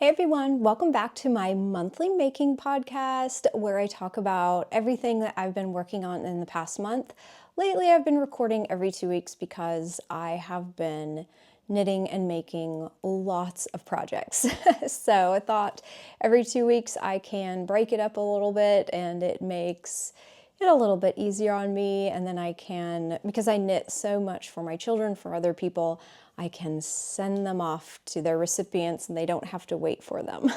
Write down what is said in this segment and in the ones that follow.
Hey everyone, welcome back to my monthly making podcast where I talk about everything that I've been working on in the past month. Lately, I've been recording every 2 weeks because I have been knitting and making lots of projects. So I thought every 2 weeks I can break it up a little bit and it makes it a little bit easier on me, and then I can, because I knit so much for my children, for other people, I can send them off to their recipients and they don't have to wait for them.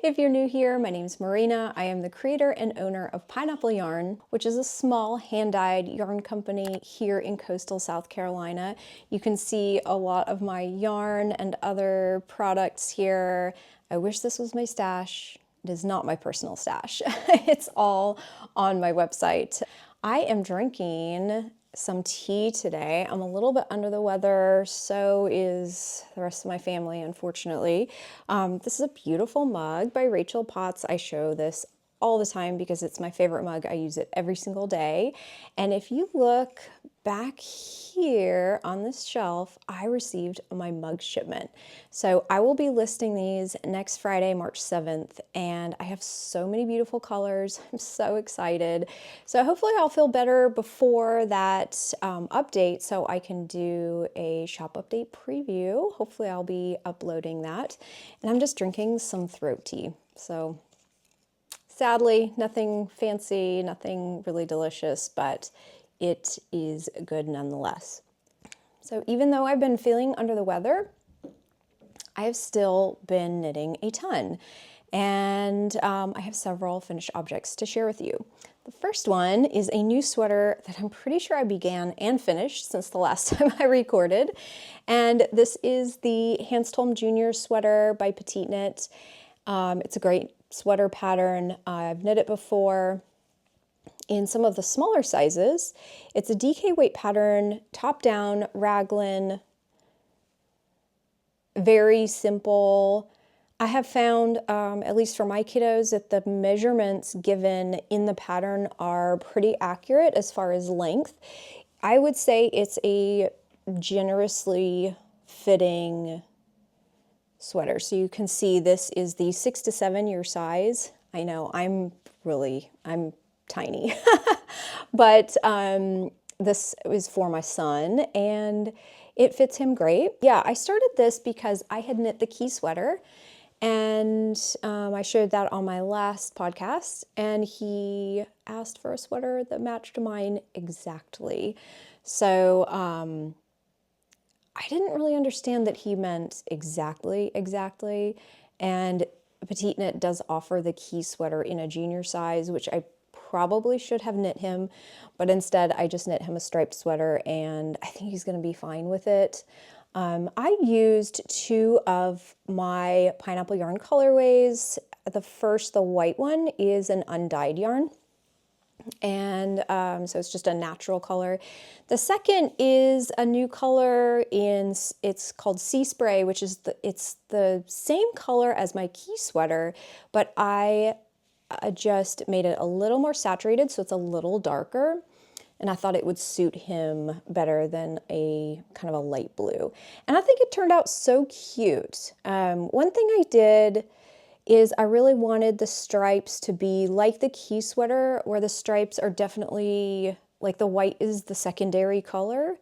If you're new here, my name's Marina. I am the creator and owner of Pineapple Yarn, which is a small hand-dyed yarn company here in coastal South Carolina. You can see a lot of my yarn and other products here. I wish this was my stash. It is not my personal stash. It's all on my website. I am drinking some tea today. I'm a little bit under the weather, so is the rest of my family, unfortunately. This is a beautiful mug by Rachel Potts. I show this all the time because it's my favorite mug. I use it every single day. And if you look back here on this shelf, I received my mug shipment. So I will be listing these next Friday, March 7th, and I have so many beautiful colors. I'm so excited. So hopefully I'll feel better before that update so I can do a shop update preview. Hopefully I'll be uploading that. And I'm just drinking some throat tea. So sadly, nothing fancy, nothing really delicious, but it is good nonetheless. So even though I've been feeling under the weather, I have still been knitting a ton. And I have several finished objects to share with you. The first one is a new sweater that I'm pretty sure I began and finished since the last time I recorded. And this is the Hansholm Junior sweater by Petite Knit. It's a great sweater pattern. I've knit it before in some of the smaller sizes. It's a DK weight pattern, top down, raglan, very simple. I have found, at least for my kiddos, that the measurements given in the pattern are pretty accurate as far as length. I would say it's a generously fitting sweater. So you can see this is the 6 to 7 year size. I know I'm tiny, but this is for my son and it fits him great. Yeah, I started this because I had knit the key sweater and I showed that on my last podcast, and he asked for a sweater that matched mine exactly. So I didn't really understand that he meant exactly, and Petite Knit does offer the key sweater in a junior size, which I probably should have knit him, but instead I just knit him a striped sweater and I think he's going to be fine with it. I used 2 of my pineapple yarn colorways. The first, the white one, is an undyed yarn. And so it's just a natural color. The second is a new color it's called Seaspray, which is it's the same color as my key sweater, but I just made it a little more saturated, so it's a little darker. And I thought it would suit him better than a kind of a light blue. And I think it turned out so cute. One thing I did is I really wanted the stripes to be like the key sweater, where the stripes are definitely, like the white is the secondary color.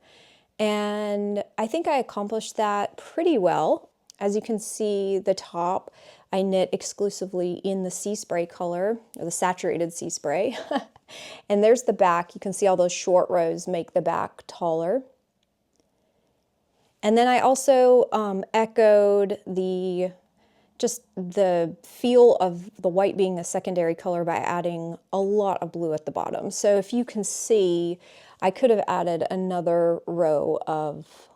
And I think I accomplished that pretty well. As you can see, the top I knit exclusively in the Seaspray color, or the saturated Seaspray. And there's the back. You can see all those short rows make the back taller. And then I also echoed just the feel of the white being the secondary color by adding a lot of blue at the bottom. So if you can see, I could have added another row of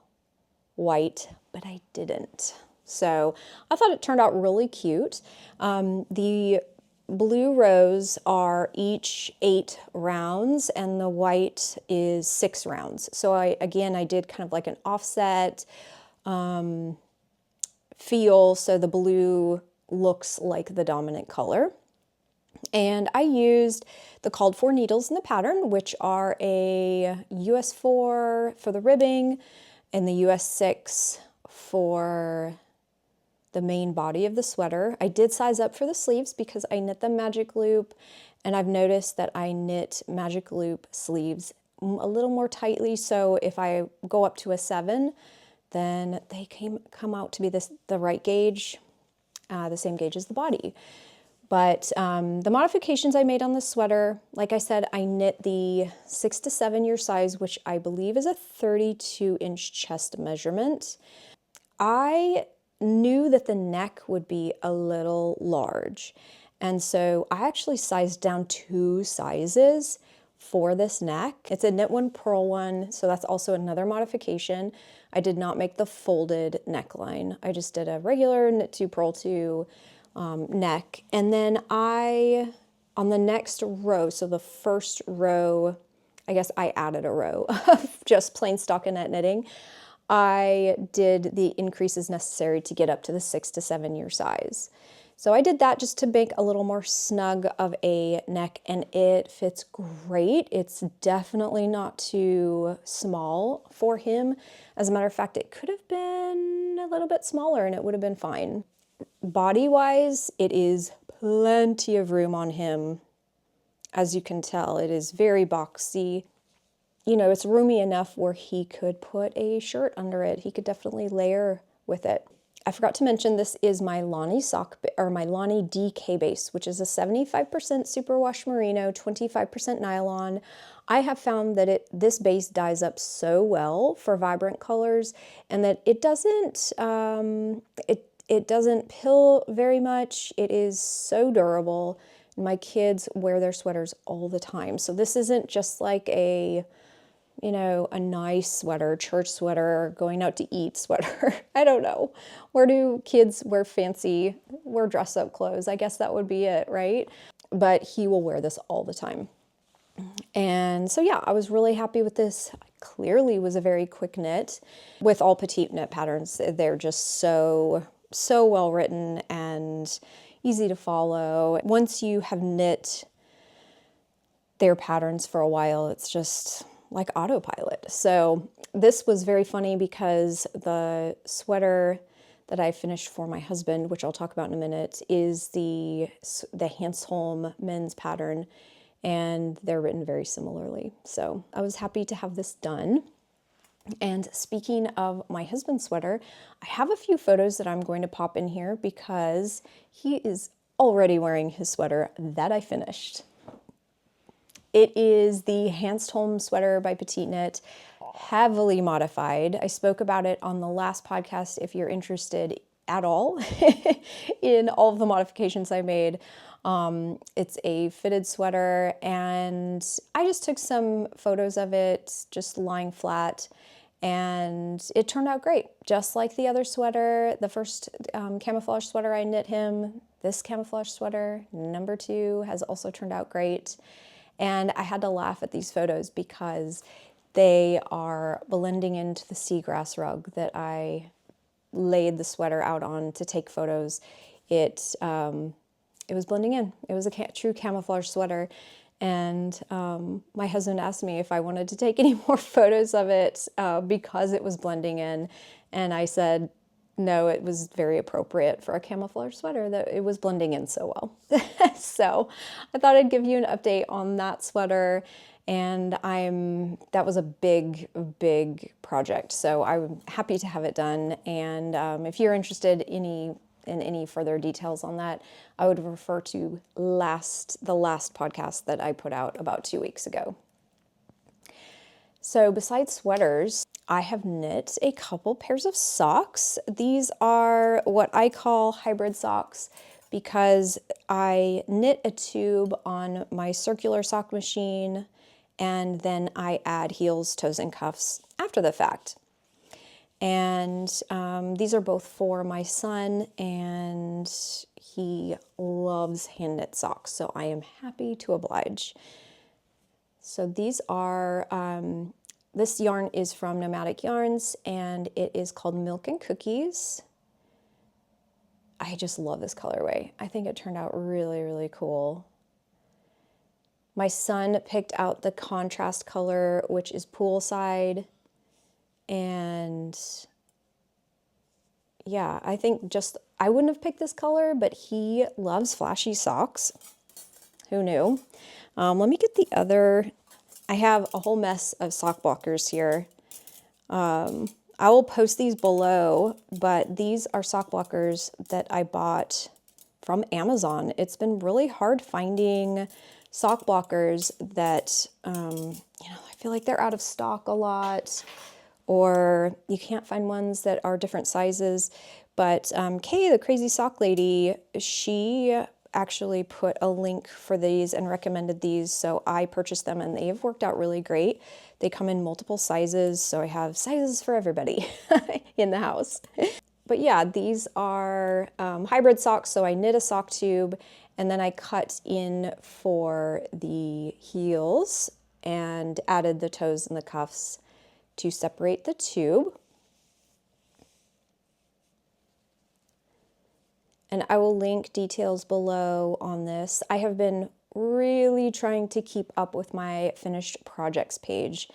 white, but I didn't. So I thought it turned out really cute. The blue rows are each 8 rounds and the white is 6 rounds. So I did kind of like an offset feel, so the blue looks like the dominant color. And I used the called for needles in the pattern, which are a US 4 for the ribbing and the US 6 for the main body of the sweater. I did size up for the sleeves because I knit them magic loop, and I've noticed that I knit magic loop sleeves a little more tightly, so if I go up to a 7, then they come out to be the right gauge, the same gauge as the body. But the modifications I made on the sweater, like I said, I knit the 6 to 7 year size, which I believe is a 32-inch chest measurement. I knew that the neck would be a little large, and so I actually sized down 2 sizes for this neck. It's a knit one, purl one, so that's also another modification. I did not make the folded neckline. I just did a regular knit 2, purl 2 neck. And then on the next row, so the first row, I guess I added a row of just plain stockinette knitting. I did the increases necessary to get up to the 6 to 7 year size. So I did that just to make a little more snug of a neck, and it fits great. It's definitely not too small for him. As a matter of fact, it could have been a little bit smaller and it would have been fine. Body-wise, it is plenty of room on him. As you can tell, it is very boxy. You know, it's roomy enough where he could put a shirt under it. He could definitely layer with it. I forgot to mention this is my Lani my Lani DK base, which is a 75% superwash merino, 25% nylon. I have found that this base dyes up so well for vibrant colors, and that it doesn't it doesn't pill very much. It is so durable. My kids wear their sweaters all the time, so this isn't just like a nice sweater, church sweater, going out to eat sweater. I don't know. Where do kids wear dress up clothes? I guess that would be it, right? But he will wear this all the time. And so yeah, I was really happy with this. Clearly was a very quick knit. With all petite knit patterns, they're just so well written and easy to follow. Once you have knit their patterns for a while, it's just like autopilot. So this was very funny because the sweater that I finished for my husband, which I'll talk about in a minute, is the Hansholm men's pattern, and they're written very similarly. So I was happy to have this done. And speaking of my husband's sweater, I have a few photos that I'm going to pop in here because he is already wearing his sweater that I finished. It is the Hansholm sweater by Petite Knit, heavily modified. I spoke about it on the last podcast if you're interested at all in all of the modifications I made. It's a fitted sweater, and I just took some photos of it just lying flat, and it turned out great. Just like the other sweater, the first camouflage sweater I knit him, this camouflage sweater, number 2, has also turned out great. And I had to laugh at these photos because they are blending into the seagrass rug that I laid the sweater out on to take photos. It was blending in. It was a true camouflage sweater. And my husband asked me if I wanted to take any more photos of it because it was blending in. And I said, no, it was very appropriate for a camouflage sweater, that it was blending in so well. So I thought I'd give you an update on that sweater. And that was a big project. So I'm happy to have it done. And if you're interested in any further details on that, I would refer to the last podcast that I put out about 2 weeks ago. So besides sweaters, I have knit a couple pairs of socks. These are what I call hybrid socks because I knit a tube on my circular sock machine, and then I add heels, toes, and cuffs after the fact. And these are both for my son, and he loves hand knit socks, so I am happy to oblige. So these are, this yarn is from Nomadic Yarns, and it is called Milk and Cookies. I just love this colorway. I think it turned out really cool. My son picked out the contrast color, which is poolside. And yeah, I think just I wouldn't have picked this color, but he loves flashy socks. Who knew? Let me get the other. I have a whole mess of sock blockers here. I will post these below, but these are sock blockers that I bought from Amazon. It's been really hard finding sock blockers that, I feel like they're out of stock a lot, or you can't find ones that are different sizes. But Kay, the crazy sock lady, she actually put a link for these and recommended these, so I purchased them and they've worked out really great. They come in multiple sizes, so I have sizes for everybody in the house. But yeah, these are hybrid socks, so I knit a sock tube and then I cut in for the heels and added the toes and the cuffs to separate the tube. And I will link details below on this. I have been really trying to keep up with my finished projects page.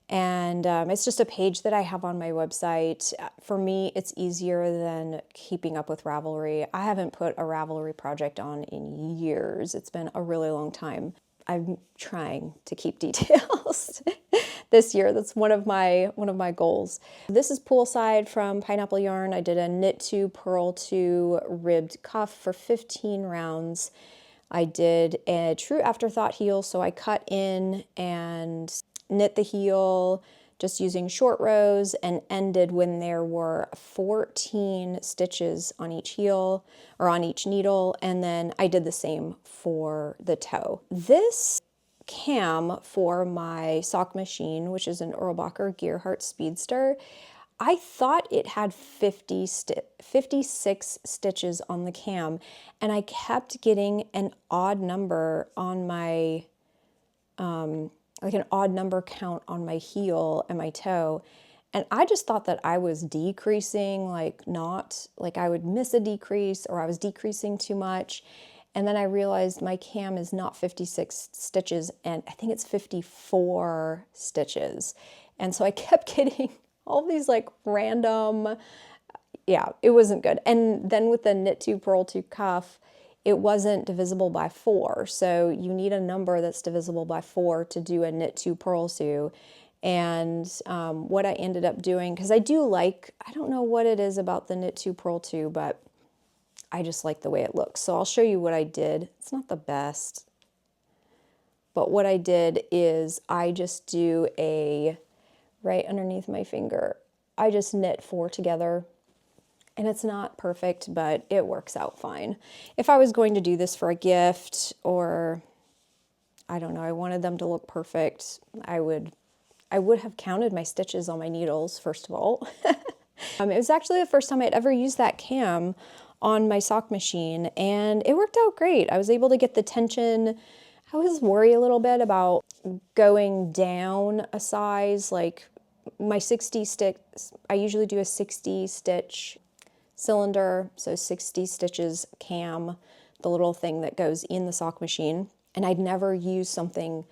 And it's just a page that I have on my website. For me, it's easier than keeping up with Ravelry. I haven't put a Ravelry project on in years. It's been a really long time. I'm trying to keep details this year. That's one of my goals. This is poolside from Pineapple Yarn. I did a knit to purl to ribbed cuff for 15 rounds. I did a true afterthought heel, so I cut in and knit the heel just using short rows and ended when there were 14 stitches on each heel or on each needle, and then I did the same for the toe. This cam for my sock machine, which is an Erlbacher Gearhart Speedster, I thought it had 56 stitches on the cam, and I kept getting an odd number on my like an odd number count on my heel and my toe. And I just thought that I was decreasing, not like I would miss a decrease or I was decreasing too much. And then I realized my cam is not 56 stitches and I think it's 54 stitches. And so I kept getting all these random, yeah, it wasn't good. And then with the knit to purl to cuff, it wasn't divisible by 4. So you need a number that's divisible by 4 to do a knit to purl to. And what I ended up doing, because I don't know what it is about the knit to purl to, but I just like the way it looks. So I'll show you what I did. It's not the best, but what I did is I just do right underneath my finger, I just knit 4 together. And it's not perfect, but it works out fine. If I was going to do this for a gift or, I don't know, I wanted them to look perfect, I would have counted my stitches on my needles, first of all. It was actually the first time I'd ever used that cam on my sock machine, and it worked out great. I was able to get the tension. I was worried a little bit about going down a size, like my 60 stitch, I usually do a 60 stitch cylinder, so 60 stitches cam, the little thing that goes in the sock machine. And I'd never used something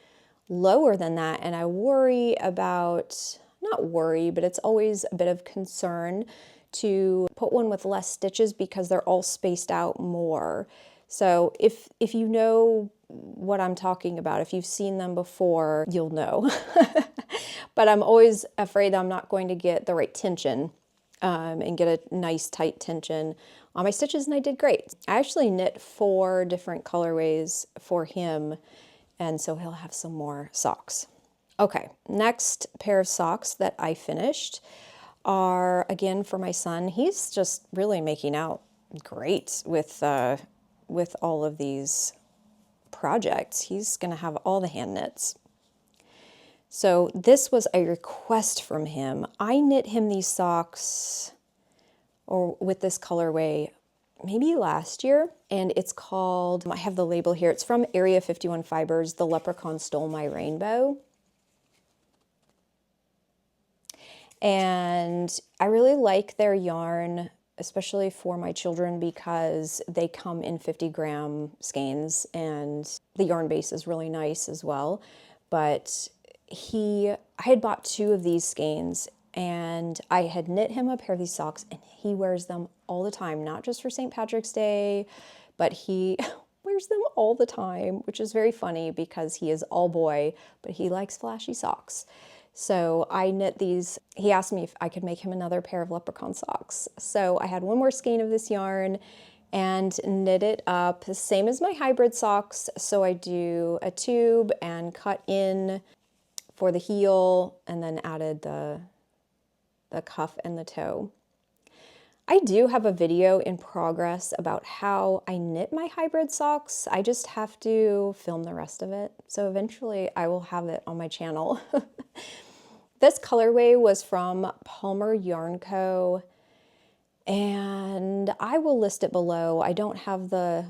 lower than that. And I worry about, not worry, but it's always a bit of concern to put one with less stitches because they're all spaced out more. So if you know what I'm talking about, if you've seen them before, you'll know. But I'm always afraid that I'm not going to get the right tension and get a nice tight tension on my stitches, and I did great. I actually knit 4 different colorways for him, and so he'll have some more socks. Okay, next pair of socks that I finished are, again, for my son. He's just really making out great with all of these projects. He's gonna have all the hand knits. So this was a request from him. I knit him these socks, or with this colorway, maybe last year, and it's called, I have the label here, it's from Area 51 Fibers, The Leprechaun Stole My Rainbow. And I really like their yarn, especially for my children, because they come in 50-gram skeins, and the yarn base is really nice as well. But I had bought 2 of these skeins, and I had knit him a pair of these socks, and he wears them all the time, not just for St. Patrick's Day, but he wears them all the time, which is very funny because he is all boy, but he likes flashy socks. So I knit these. He asked me if I could make him another pair of Leprechaun socks. So I had one more skein of this yarn and knit it up, the same as my hybrid socks. So I do a tube and cut in for the heel, and then added the cuff and the toe. I do have a video in progress about how I knit my hybrid socks. I just have to film the rest of it. So eventually I will have it on my channel. This colorway was from Palmer Yarn Co. And I will list it below. I don't have the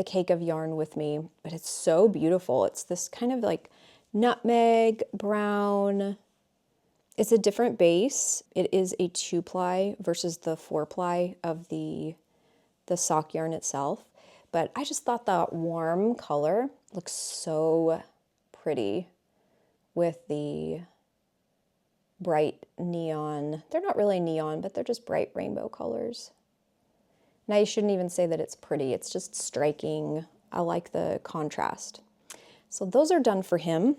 cake of yarn with me, but it's so beautiful. It's this kind of like nutmeg brown. It's a different base. It is a 2-ply versus the 4-ply of the sock yarn itself. But I just thought that warm color looks so pretty with the bright neon. They're not really neon, but they're just bright rainbow colors. Now you shouldn't even say that it's pretty. It's just striking. I like the contrast. So those are done for him.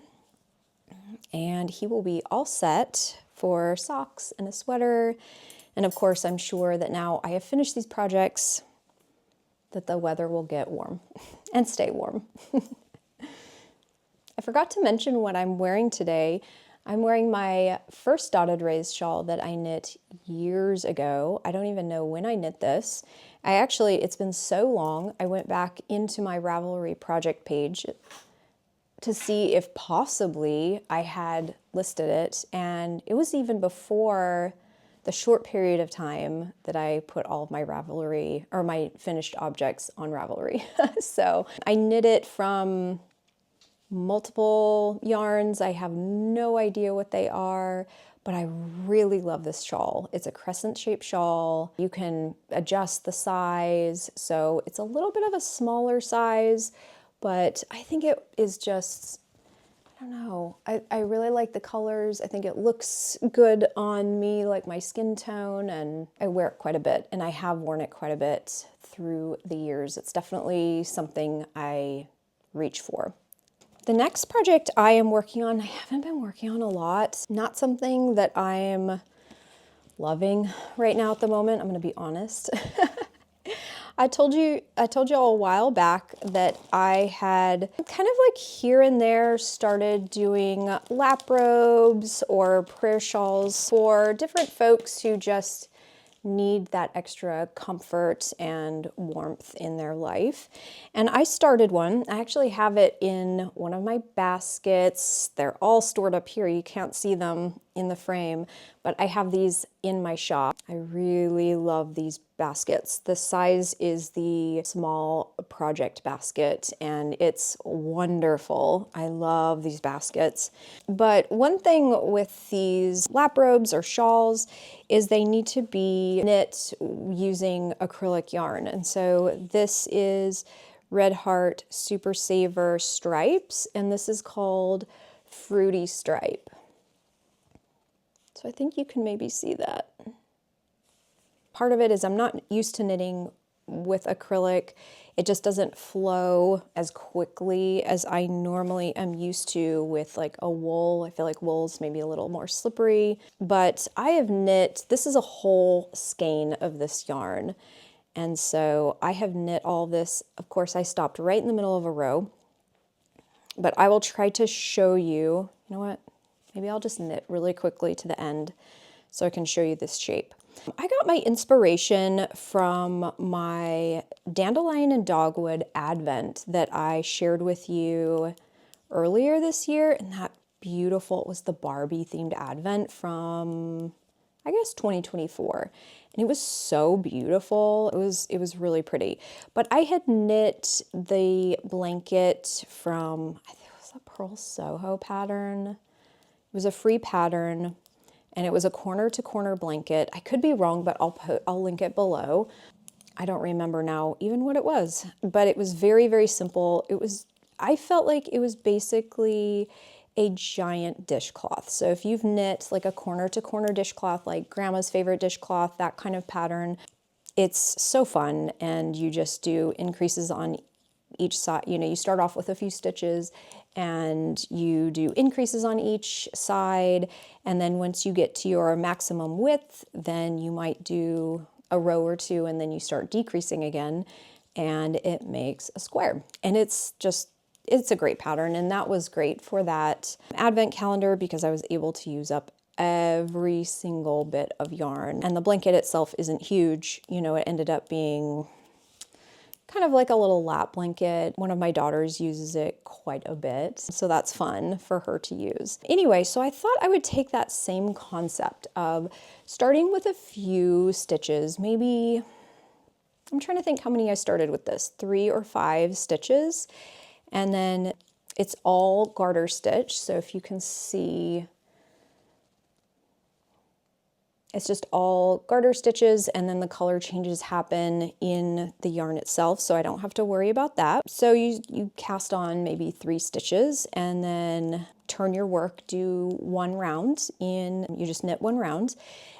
And he will be all set for socks and a sweater. And of course, I'm sure that now I have finished these projects, that the weather will get warm and stay warm. I forgot to mention what I'm wearing today. I'm wearing my first dotted raised shawl that I knit years ago. I don't even know when I knit this. It's been so long, I went back into my Ravelry project page to see if possibly I had listed it, and it was even before the short period of time that I put all of my Ravelry, or my finished objects, on Ravelry. So I knit it from multiple yarns. I have no idea what they are, but I really love this shawl. It's a crescent shaped shawl. You can adjust the size, so it's a little bit of a smaller size, but I think it is just, I don't know, I really like the colors. I think it looks good on me, like my skin tone, and I wear it quite a bit, and I have worn it quite a bit through the years. It's definitely something I reach for. The next project I am working on, I haven't been working on a lot. Not something that I'm loving right now at the moment, I'm gonna be honest. I told you all a while back that I had kind of like here and there started doing lap robes or prayer shawls for different folks who just need that extra comfort and warmth in their life. And I started one. I actually have it in one of my baskets. They're all stored up here. You can't see them in the frame, but I have these in my shop. I really love these baskets. The size is the small project basket, and it's wonderful. I love these baskets. But one thing with these lap robes or shawls is they need to be knit using acrylic yarn. And so this is Red Heart Super Saver Stripes, and this is called Fruity Stripe. So I think you can maybe see that. Part of it is I'm not used to knitting with acrylic. It just doesn't flow as quickly as I normally am used to with like a wool. I feel like wool's maybe a little more slippery, but I have knit, this is a whole skein of this yarn. And so I have knit all this. Of course, I stopped right in the middle of a row, but I will try to show you, you know what? Maybe I'll just knit really quickly to the end so I can show you this shape. I got my inspiration from my Dandelion and Dogwood Advent that I shared with you earlier this year, and that beautiful, it was the Barbie themed Advent from, I guess, 2024. And it was so beautiful. It was really pretty. But I had knit the blanket from, I think it was a Pearl Soho pattern. It was a free pattern, and it was a corner to corner blanket. I could be wrong, but I'll link it below. I don't remember now even what it was, but it was very, very simple. I felt like it was basically a giant dishcloth. So if you've knit like a corner to corner dishcloth, like grandma's favorite dishcloth, that kind of pattern, it's so fun. And you just do increases on each side. You know, you start off with a few stitches and you do increases on each side. And then once you get to your maximum width, then you might do a row or two and then you start decreasing again and it makes a square. And it's a great pattern. And that was great for that advent calendar because I was able to use up every single bit of yarn. And the blanket itself isn't huge. You know, it ended up being kind of like a little lap blanket. One of my daughters uses it quite a bit, so that's fun for her to use. Anyway, so I thought I would take that same concept of starting with a few stitches, maybe, I'm trying to think how many I started with this, 3 or 5 stitches, and then it's all garter stitch. So if you can see, it's just all garter stitches, and then the color changes happen in the yarn itself, so I don't have to worry about that. So you cast on maybe 3 stitches and then turn your work, do 1 round you just knit 1 round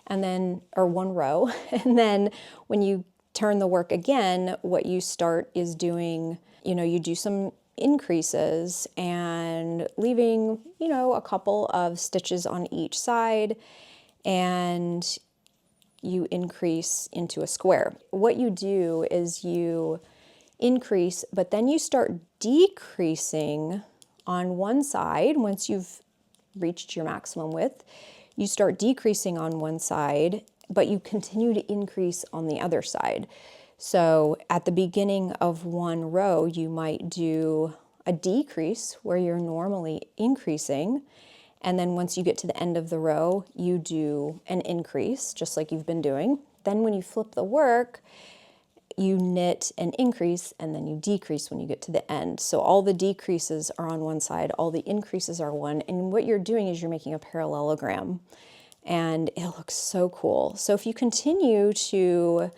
and then, or 1 row, and then when you turn the work again, what you start is doing, you know, you do some increases and leaving, you know, a couple of stitches on each side, and you increase into a square. What you do is you increase, but then you start decreasing on one side. Once you've reached your maximum width, you start decreasing on one side, but you continue to increase on the other side. So at the beginning of one row, you might do a decrease where you're normally increasing. And then once you get to the end of the row, you do an increase, just like you've been doing. Then when you flip the work, you knit an increase and then you decrease when you get to the end. So all the decreases are on one side, all the increases are one. And what you're doing is you're making a parallelogram, and it looks so cool. So if you continue to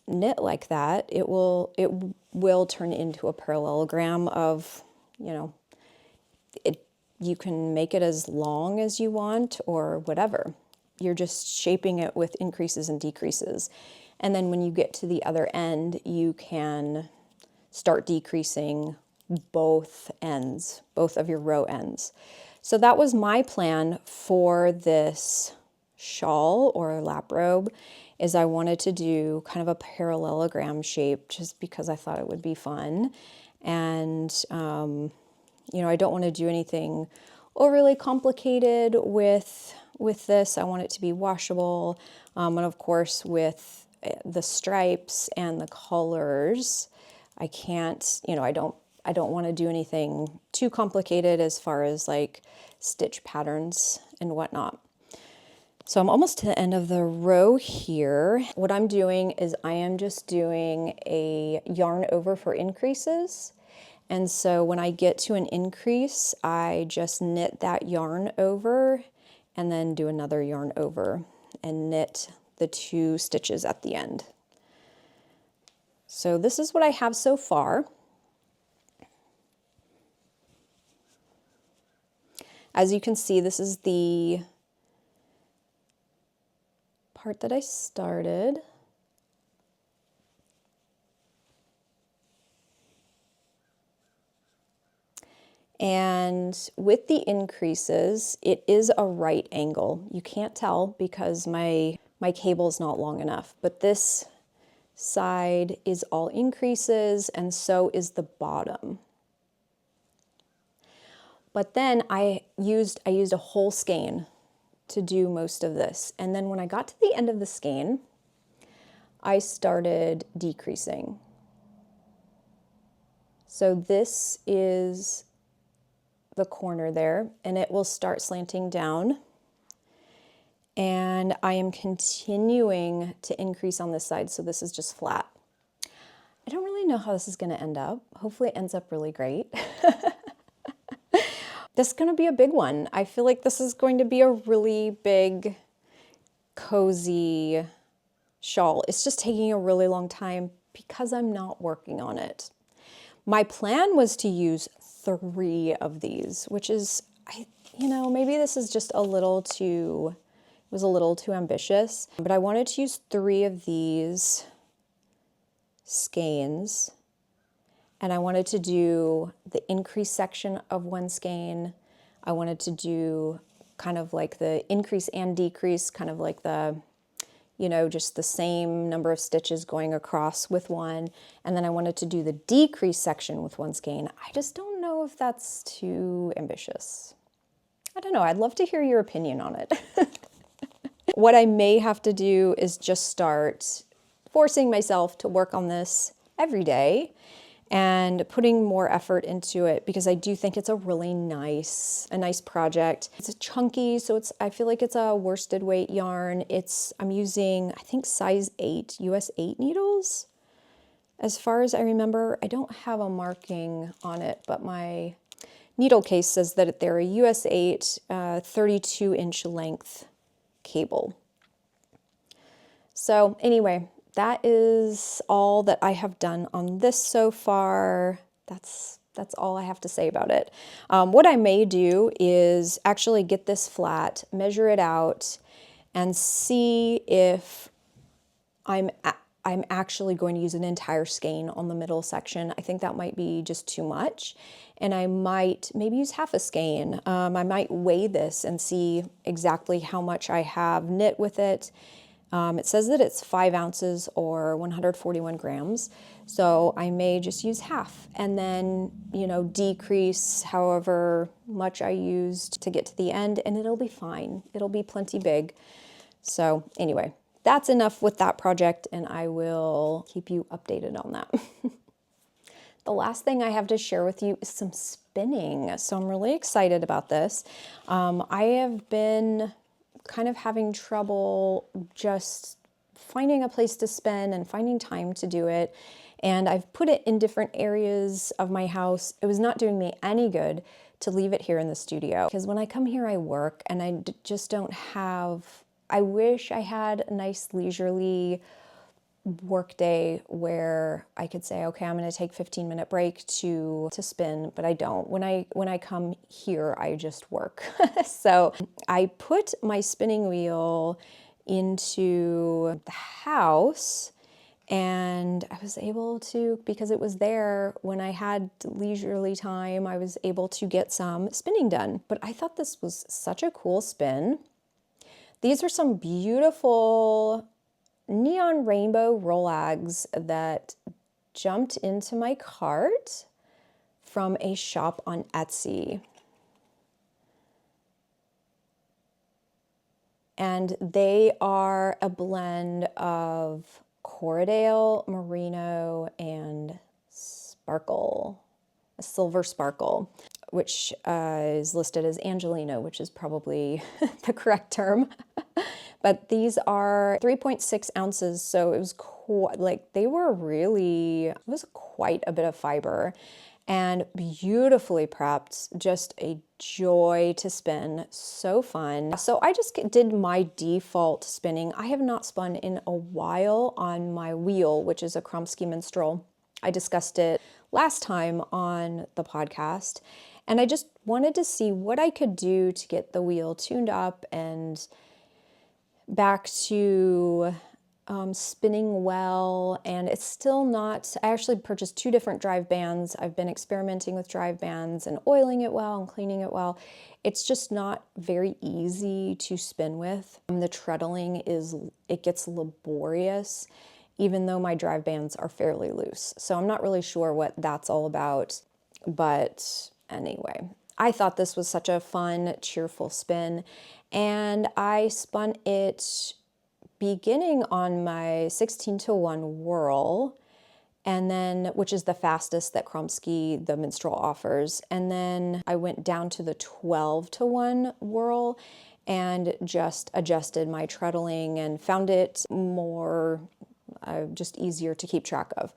knit like that, it will turn into a parallelogram of, you know, you can make it as long as you want or whatever. You're just shaping it with increases and decreases. And then when you get to the other end, you can start decreasing both ends, both of your row ends. So that was my plan for this shawl or lap robe, is I wanted to do kind of a parallelogram shape just because I thought it would be fun. And you know, I don't want to do anything overly complicated with this. I want it to be washable. And of course, with the stripes and the colors, I can't, you know, I don't want to do anything too complicated as far as like stitch patterns and whatnot. So I'm almost to the end of the row here. What I'm doing is I am just doing a yarn over for increases. And so when I get to an increase, I just knit that yarn over and then do another yarn over and knit the 2 stitches at the end. So this is what I have so far. As you can see, this is the part that I started. And with the increases, it is a right angle. You can't tell because my cable is not long enough, but this side is all increases and so is the bottom. But then I used a whole skein to do most of this. And then when I got to the end of the skein, I started decreasing. So this is the corner there, and it will start slanting down. And I am continuing to increase on this side, so this is just flat. I don't really know how this is going to end up. Hopefully it ends up really great. This is going to be a big one. I feel like this is going to be a really big, cozy shawl. It's just taking a really long time because I'm not working on it. My plan was to use 3 of these, which is, you know, maybe this is just a little too, it was a little too ambitious, but I wanted to use 3 of these skeins, and I wanted to do the increase section of one skein. I wanted to do kind of like the increase and decrease, kind of like the, you know, just the same number of stitches going across with one. And then I wanted to do the decrease section with one skein. I just don't know if that's too ambitious. I don't know. I'd love to hear your opinion on it. What I may have to do is just start forcing myself to work on this every day and putting more effort into it, because I do think it's a really nice project. It's chunky, so I feel like it's a worsted weight yarn. I'm using, I think, size 8, US 8 needles. As far as I remember, I don't have a marking on it, but my needle case says that they're a US 8 32-inch length cable. So anyway, that is all that I have done on this so far. That's all I have to say about it. What I may do is actually get this flat, measure it out, and see if I'm actually going to use an entire skein on the middle section. I think that might be just too much, and I might maybe use half a skein. I might weigh this and see exactly how much I have knit with it. It says that it's 5 ounces or 141 grams, so I may just use half and then, you know, decrease however much I used to get to the end, and it'll be fine. It'll be plenty big. So anyway, that's enough with that project, and I will keep you updated on that. The last thing I have to share with you is some spinning. So I'm really excited about this. I have been kind of having trouble just finding a place to spin and finding time to do it. And I've put it in different areas of my house. It was not doing me any good to leave it here in the studio, because when I come here, I work, and I just don't have, I wish I had a nice leisurely work day where I could say, okay, I'm going to take 15-minute break to spin, but I don't. When I come here, I just work. So I put my spinning wheel into the house, and I was able to, because it was there when I had leisurely time, I was able to get some spinning done. But I thought this was such a cool spin. These are some beautiful neon rainbow rollags that jumped into my cart from a shop on Etsy. And they are a blend of Corriedale, merino, and sparkle, a silver sparkle, which is listed as Angelino, which is probably the correct term. But these are 3.6 ounces, so it was they were really, it was quite a bit of fiber and beautifully prepped, just a joy to spin, so fun. So I just did my default spinning. I have not spun in a while on my wheel, which is a Kromski Minstrel. I discussed it last time on the podcast, and I just wanted to see what I could do to get the wheel tuned up and back to spinning well. And it's still not, I actually purchased 2 different drive bands. I've been experimenting with drive bands and oiling it well and cleaning it well. It's just not very easy to spin with. The treadling it gets laborious, even though my drive bands are fairly loose. So I'm not really sure what that's all about, but anyway, I thought this was such a fun, cheerful spin, and I spun it beginning on my 16:1 whorl, and then, which is the fastest that Kromski, the Minstrel, offers. And then I went down to the 12:1 whorl and just adjusted my treadling and found it more, just easier to keep track of.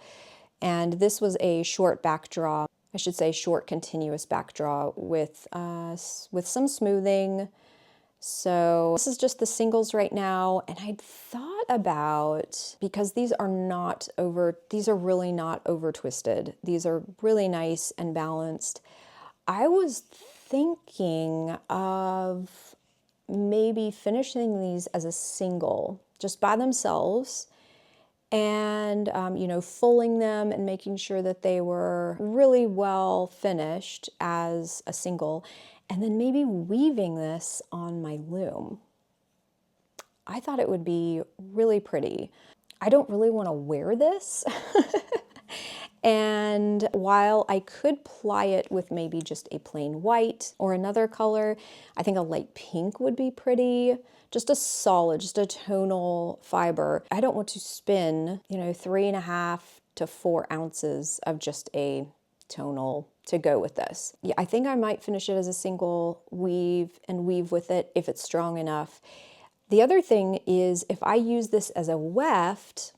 And this was a short back draw, I should say short continuous back draw with some smoothing. So this is just the singles right now, and I'd thought about, because these are really not over twisted. These are really nice and balanced. I was thinking of maybe finishing these as a single, just by themselves, and you know, fulling them and making sure that they were really well finished as a single, and then maybe weaving this on my loom. I thought it would be really pretty. I don't really want to wear this. And while I could ply it with maybe just a plain white or another color, I think a light pink would be pretty. Just a solid, just a tonal fiber. I don't want to spin, you know, 3.5 to 4 ounces of just a tonal to go with this. Yeah, I think I might finish it as a single, weave and weave with it if it's strong enough. The other thing is, if I use this as a weft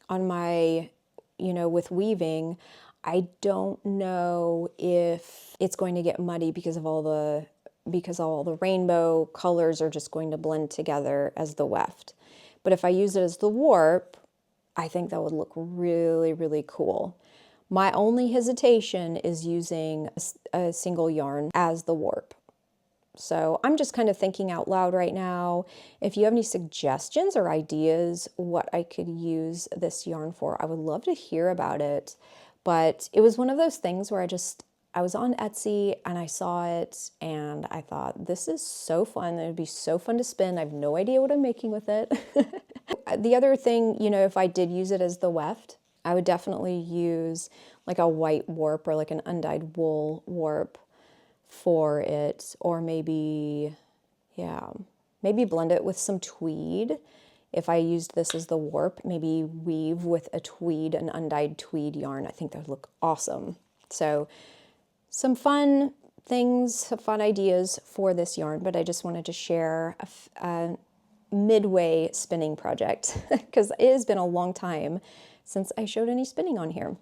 on my, you know, with weaving, I don't know if it's going to get muddy because all the rainbow colors are just going to blend together as the weft. But if I use it as the warp, I think that would look really, really cool. My only hesitation is using a single yarn as the warp. So I'm just kind of thinking out loud right now. If you have any suggestions or ideas what I could use this yarn for, I would love to hear about it. But it was one of those things where I was on Etsy and I saw it and I thought, this is so fun. It would be so fun to spin. I have no idea what I'm making with it. The other thing, you know, if I did use it as the weft, I would definitely use like a white warp or like an undyed wool warp for it, or maybe, yeah, maybe blend it with some tweed. If I used this as the warp, maybe weave with a tweed, an undyed tweed yarn. I think that would look awesome. So some fun things, some fun ideas for this yarn, but I just wanted to share a midway spinning project because it has been a long time since I showed any spinning on here.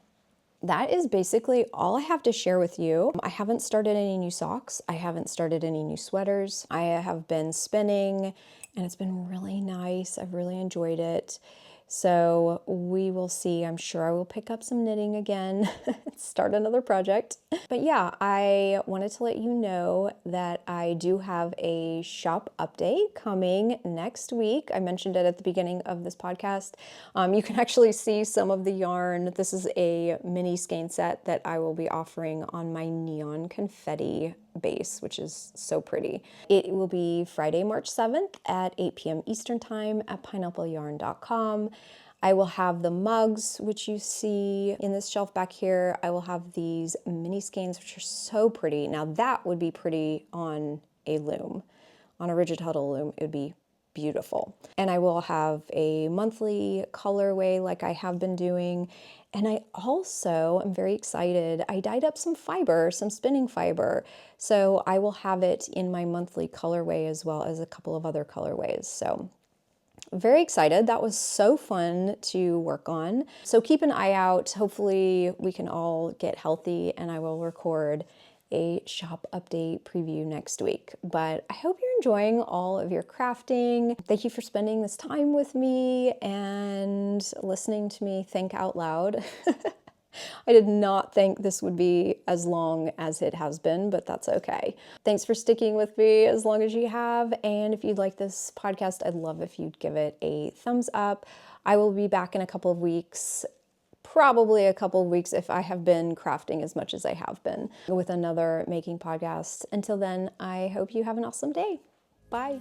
That is basically all I have to share with you. I haven't started any new socks. I haven't started any new sweaters. I have been spinning and it's been really nice. I've really enjoyed it. So we will see. I'm sure I will pick up some knitting again, start another project. But yeah, I wanted to let you know that I do have a shop update coming next week. I mentioned it at the beginning of this podcast. You can actually see some of the yarn. This is a mini skein set that I will be offering on my neon confetti base, which is so pretty. It will be Friday, March 7th at 8 p.m. Eastern Time at pineappleyarn.com. I will have the mugs, which you see in this shelf back here. I will have these mini skeins, which are so pretty. Now that would be pretty on a loom. On a rigid huddle loom, it would be beautiful. And I will have a monthly colorway like I have been doing. And I also am very excited. I dyed up some fiber, some spinning fiber. So I will have it in my monthly colorway as well as a couple of other colorways. So very excited. That was so fun to work on. So keep an eye out. Hopefully we can all get healthy and I will record a shop update preview next week. But I hope you're enjoying all of your crafting. Thank you for spending this time with me and listening to me think out loud. I did not think this would be as long as it has been, but that's okay. Thanks for sticking with me as long as you have. And if you'd like this podcast, I'd love if you'd give it a thumbs up. I will be back in a couple of weeks, probably a couple of weeks if I have been crafting as much as I have been, with another making podcast. Until then, I hope you have an awesome day. Bye.